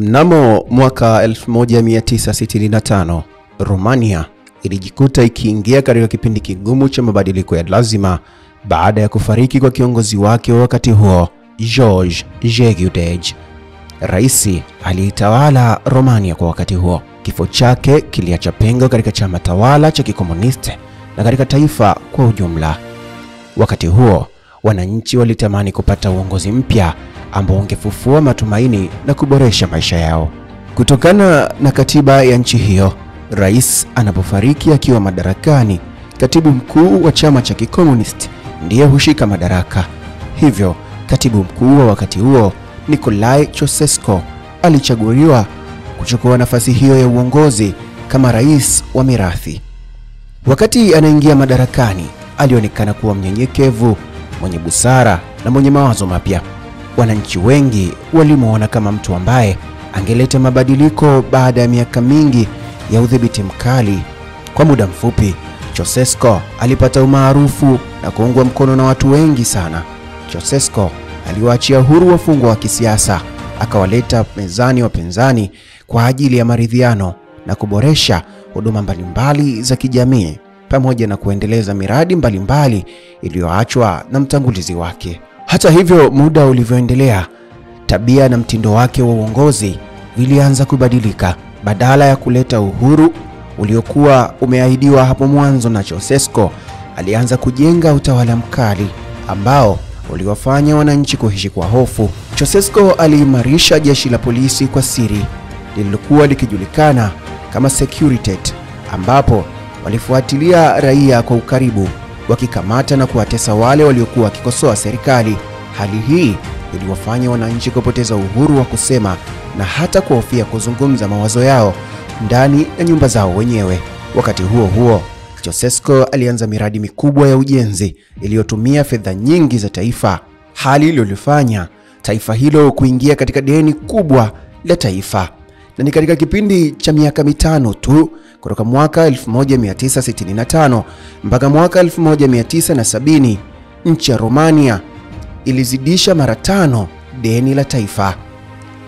Mnamo mwaka 1965, Romania ilijikuta ikiingia katika kipindi kigumu cha mabadiliko ya lazima baada ya kufariki kwa kiongozi wake wa wakati huo, George Jegudej, rais aliyetawala Romania kwa wakati huo. Kifo chake kiliacha pengo katika chama tawala cha kikomunisti na katika taifa kwa ujumla. Wakati huo, wananchi walitamani kupata uongozi mpya ambao ungefufua matumaini na kuboresha maisha yao. Kutokana na katiba ya nchi hiyo, rais anapofariki akiwa madarakani, katibu mkuu wa chama cha kikomunisti ndiye hushika madaraka. Hivyo, katibu mkuu wa wakati huo, Nicolae Ceausescu, alichaguliwa kuchukua nafasi hiyo ya uongozi kama rais wa mirathi. Wakati anaingia madarakani, alionekana kuwa mnyenyekevu, mwenye busara na mwenye mawazo mapya. Wananchi wengi walimuona kama mtu ambaye angeleta mabadiliko baada ya miaka mingi ya udhibiti mkali. Kwa muda mfupi, Ceausescu alipata umaarufu na kuungwa mkono na watu wengi sana. Ceausescu aliwaachia huru wafungwa wa kisiasa, akawaleta mezani wapinzani kwa ajili ya maridhiano na kuboresha huduma mbalimbali za kijamii, pamoja na kuendeleza miradi mbalimbali iliyoachwa na mtangulizi wake. Hata hivyo, muda ulivyoendelea, tabia na mtindo wake wa uongozi vilianza kubadilika. Badala ya kuleta uhuru uliokuwa umeahidiwa hapo mwanzo na Ceausescu, alianza kujenga utawala mkali ambao uliwafanya wananchi kuishi kwa hofu. Ceausescu aliimarisha jeshi la polisi kwa siri lililokuwa likijulikana kama Securitate, ambapo walifuatilia raia kwa ukaribu, wakikamata na kuwatesa wale waliokuwa wakikosoa serikali. Hali hii iliwafanya wananchi kupoteza uhuru wa kusema na hata kuhofia kuzungumza mawazo yao ndani ya nyumba zao wenyewe. Wakati huo huo, Ceausescu alianza miradi mikubwa ya ujenzi iliyotumia fedha nyingi za taifa, hali iliyofanya taifa hilo kuingia katika deni kubwa la taifa. Na ni katika kipindi cha miaka mitano tu, kutoka mwaka 1965 mpaka mwaka 1970, nchi ya Romania ilizidisha mara 5 deni la taifa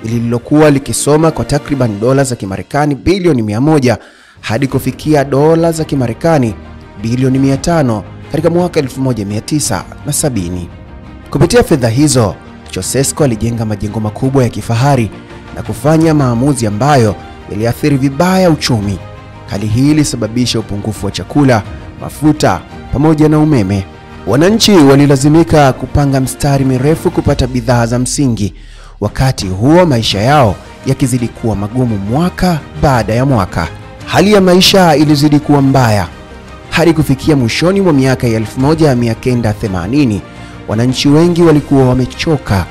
lililokuwa likisoma kwa takriban dola za Kimarekani bilioni 100 hadi kufikia dola za Kimarekani bilioni 500 katika mwaka 1970. Kupitia fedha hizo, Ceausescu alijenga majengo makubwa ya kifahari na kufanya maamuzi ambayo yaliathiri vibaya uchumi. Hali hii ilisababisha upungufu wa chakula, mafuta pamoja na umeme. Wananchi walilazimika kupanga mstari mirefu kupata bidhaa za msingi, wakati huo maisha yao yakizidi kuwa magumu mwaka baada ya mwaka. Hali ya maisha ilizidi kuwa mbaya hadi kufikia mwishoni mwa miaka ya 1980. Wananchi wengi walikuwa wamechoka,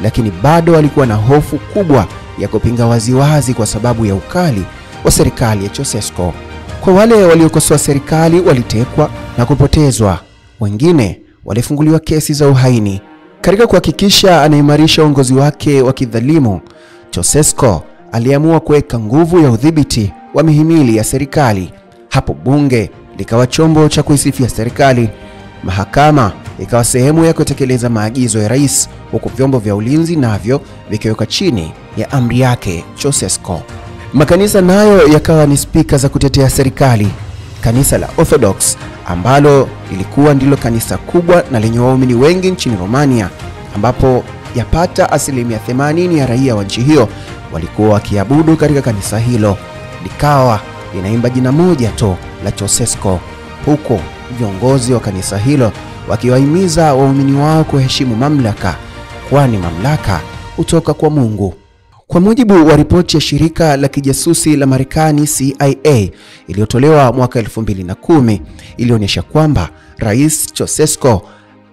lakini bado walikuwa na hofu kubwa ya kupinga waziwazi kwa sababu ya ukali wa serikali ya Ceausescu. Kwa wale waliokosoa serikali, walitekwa na kupotezwa. Wengine walifunguliwa kesi za uhaini. Katika kuhakikisha anaimarisha uongozi wake wa kidhalimu, Ceausescu aliamua kuweka nguvu ya udhibiti wa mihimili ya serikali. Hapo bunge likawa chombo cha kuisifia serikali, mahakama ikawa sehemu ya kutekeleza maagizo ya rais, huku vyombo vya ulinzi navyo vikiweka chini ya amri yake Ceausescu. Makanisa nayo yakawa ni spika za kutetea serikali. Kanisa la Orthodox, ambalo lilikuwa ndilo kanisa kubwa na lenye waumini wengi nchini Romania, ambapo yapata 80% ya raia wa nchi hiyo walikuwa wakiabudu katika kanisa hilo, likawa linaimba jina moja tu la Ceausescu, huko viongozi wa kanisa hilo wakiwahimiza waumini wao kuheshimu mamlaka, kwani mamlaka hutoka kwa Mungu. Kwa mujibu wa ripoti ya shirika la kijasusi la Marekani CIA iliyotolewa mwaka 2010, ilionyesha kwamba Rais Ceausescu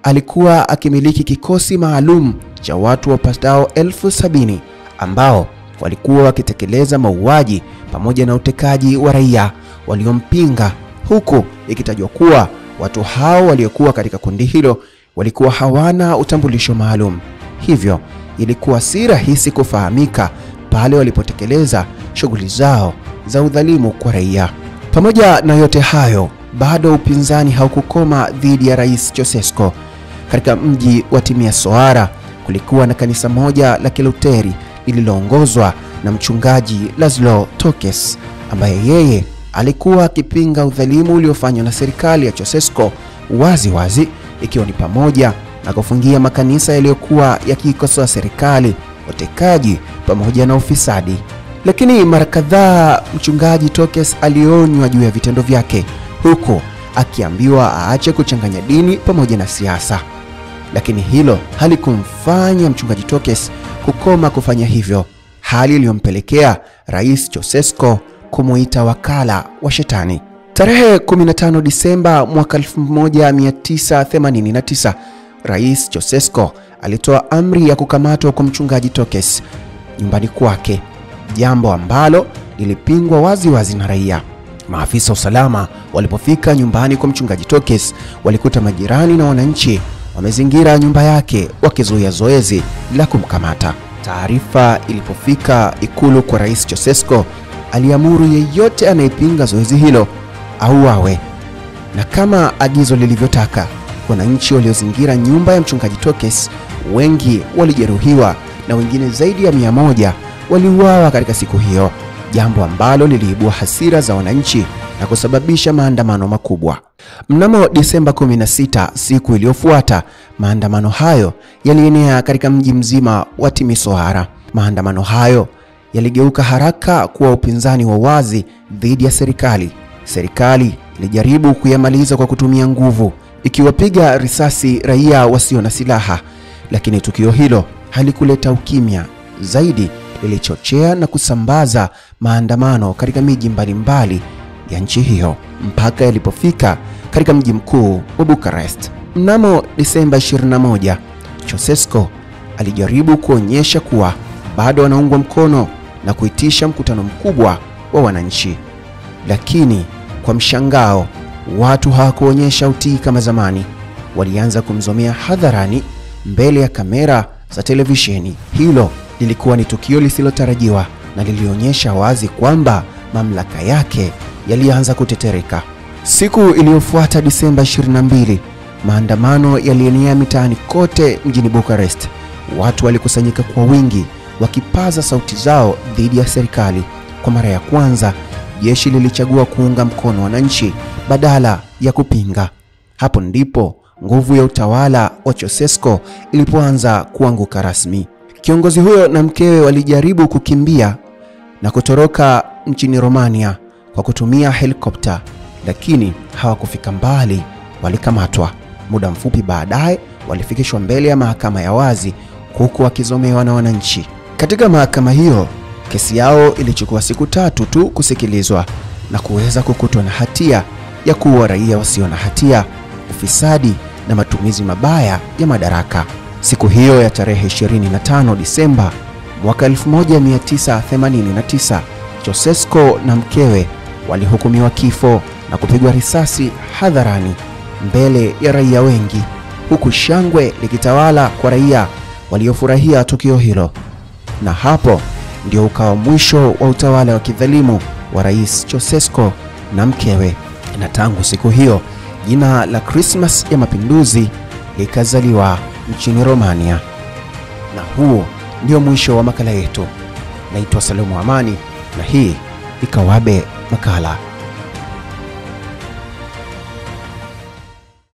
alikuwa akimiliki kikosi maalum cha watu wapatao 70,000 ambao walikuwa wakitekeleza mauaji pamoja na utekaji wa raia waliompinga, huku ikitajwa kuwa watu hao waliokuwa katika kundi hilo walikuwa hawana utambulisho maalum. Hivyo ilikuwa si rahisi kufahamika pale walipotekeleza shughuli zao za udhalimu kwa raia. Pamoja na yote hayo, bado upinzani haukukoma dhidi ya Rais Ceausescu. Katika mji wa Timisoara kulikuwa na kanisa moja la Kiluteri lililoongozwa na mchungaji Laszlo Tokes, ambaye yeye alikuwa akipinga udhalimu uliofanywa na serikali ya Ceausescu wazi, ikiwa ni pamoja na kufungia makanisa yaliyokuwa yakikosoa serikali, utekaji pamoja na ufisadi. Lakini mara kadhaa mchungaji Tokes alionywa juu ya vitendo vyake, huku akiambiwa aache kuchanganya dini pamoja na siasa. Lakini hilo halikumfanya mchungaji Tokes kukoma kufanya hivyo, hali iliyompelekea Rais Ceausescu kumuita wakala wa shetani. Tarehe 15 Disemba mwaka 1989, Rais Ceausescu alitoa amri ya kukamatwa kwa mchungaji Tokes nyumbani kwake, jambo ambalo lilipingwa wazi na raia. Maafisa usalama walipofika nyumbani kwa mchungaji Tokes, walikuta majirani na wananchi wamezingira nyumba yake wakizuia zoezi la kumkamata. Taarifa ilipofika ikulu kwa Rais Ceausescu, aliamuru yeyote anayepinga zoezi hilo auawe. Na kama agizo lilivyotaka, wananchi waliozingira nyumba ya mchungaji Tokes wengi walijeruhiwa na wengine zaidi ya 100 waliuawa katika siku hiyo, jambo ambalo liliibua hasira za wananchi na kusababisha maandamano makubwa. Mnamo Disemba 16, siku iliyofuata, maandamano hayo yalienea katika mji mzima wa Timisoara. Maandamano hayo yaligeuka haraka kuwa upinzani wa wazi dhidi ya serikali. Serikali ilijaribu kuyamaliza kwa kutumia nguvu, ikiwapiga risasi raia wasio na silaha, lakini tukio hilo halikuleta ukimya. Zaidi, lilichochea na kusambaza maandamano katika miji mbalimbali ya nchi hiyo mpaka yalipofika katika mji mkuu wa Bucharest. Mnamo Disemba 21, Ceausescu alijaribu kuonyesha kuwa bado anaungwa mkono na kuitisha mkutano mkubwa wa wananchi. Lakini kwa mshangao, watu hawakuonyesha utii kama zamani. Walianza kumzomea hadharani mbele ya kamera za televisheni. Hilo lilikuwa ni tukio lisilotarajiwa na lilionyesha wazi kwamba mamlaka yake yalianza kutetereka. Siku iliyofuata, Disemba 22, maandamano yalienea mitaani kote mjini Bucharest. Watu walikusanyika kwa wingi wakipaza sauti zao dhidi ya serikali. Kwa mara ya kwanza, jeshi lilichagua kuunga mkono wananchi badala ya kupinga. Hapo ndipo nguvu ya utawala wa Ceausescu ilipoanza kuanguka rasmi. Kiongozi huyo na mkewe walijaribu kukimbia na kutoroka nchini Romania kwa kutumia helikopta, lakini hawakufika mbali, walikamatwa. Muda mfupi baadaye walifikishwa mbele ya mahakama ya wazi, huku wakizomewa na wananchi. Katika mahakama hiyo, kesi yao ilichukua siku 3 tu kusikilizwa na kuweza kukutwa na hatia ya kuua raia wasio na hatia, ufisadi na matumizi mabaya ya madaraka. Siku hiyo ya tarehe 25 Disemba mwaka 1989, Ceausescu na mkewe walihukumiwa kifo na kupigwa risasi hadharani mbele ya raia wengi, huku shangwe likitawala kwa raia waliofurahia tukio hilo. Na hapo ndio ukawa mwisho wa utawala wa kidhalimu wa Rais Ceausescu na mkewe. Na tangu siku hiyo, jina la Christmas ya Mapinduzi likazaliwa nchini Romania. Na huo ndio mwisho wa makala yetu. Naitwa Salomo Amani na hii ikawabe makala.